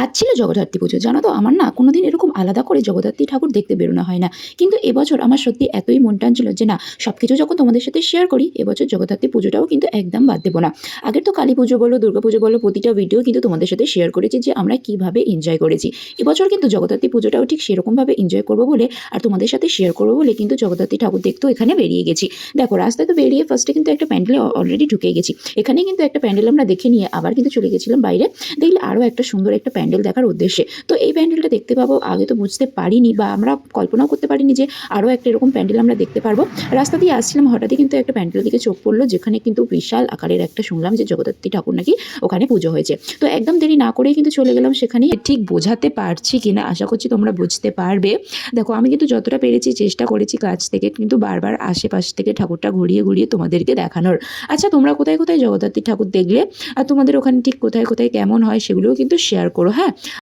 আজ ছিল জগদ্ধাত্রী পুজো। জানো তো আমার না কোনোদিন এরকম আলাদা করে জগদ্ধাত্রী ঠাকুর দেখতে বেরোনো হয় না। কিন্তু এবছর আমার সত্যি এতই মন টানছিল যে না সবকিছু যখন তোমাদের সাথে শেয়ার করি, এবছর জগদ্ধাত্রী পুজোটাও কিন্তু একদম বাদ দেব না। আগের তো কালী পুজো বলো, দুর্গা পুজো বলো, প্রতিটা ভিডিও কিন্তু তোমাদের সাথে শেয়ার করেছি যে আমরা কিভাবে এনজয় করেছি। এবছর কিন্তু জগদ্ধাত্রী পুজোটাও ঠিক সেরকমভাবে এনজয় করবো বলে আর তোমাদের সাথে শেয়ার করবো বলে কিন্তু জগদ্ধাত্রী ঠাকুর দেখতেও এখানে বেরিয়ে গেছি। দেখো রাস্তায় তো বেরিয়ে ফার্স্টে কিন্তু একটা প্যান্ডেলে অলরেডি ঢুকে গেছি। এখানে কিন্তু একটা প্যান্ডেল আমরা দেখে নিয়ে আবার কিন্তু চলে গেছিলাম বাইরে, দেখলে আরও একটা সুন্দর একটা প্যান্ডেল দেখার উদ্দেশ্যে। তো এই প্যান্ডেলটা দেখতে পাবো আগে তো বুঝতে পারিনি বা আমরা কল্পনাও করতে পারিনি যে আরও একটা এরকম প্যান্ডেল আমরা দেখতে পারবো। রাস্তা দিয়ে আসছিলাম, হঠাৎই কিন্তু একটা প্যান্ডেলের দিকে চোখ পড়লো, যেখানে কিন্তু বিশাল আকারের একটা শুনলাম যে জগদ্ধাত্রী ঠাকুর নাকি ওখানে পুজো হয়েছে। তো একদম দেরি না করেই কিন্তু চলে গেলাম সেখানেই। ঠিক বোঝাতে পারছি কিনা আশা করছি তোমরা বুঝতে পারবে। দেখো আমি কিন্তু যতটা পেরেছি চেষ্টা করেছি কাছ থেকে কিন্তু বারবার আশেপাশ থেকে ঠাকুরটা ঘুরিয়ে ঘুরিয়ে তোমাদেরকে দেখানোর। আচ্ছা তোমরা কোথায় কোথায় জগদ্ধাত্রী ঠাকুর দেখলে আর তোমাদের ওখানে ঠিক কোথায় কোথায় কেমন হয় সেগুলোও কিন্তু শেয়ার করো, হ্যাঁ।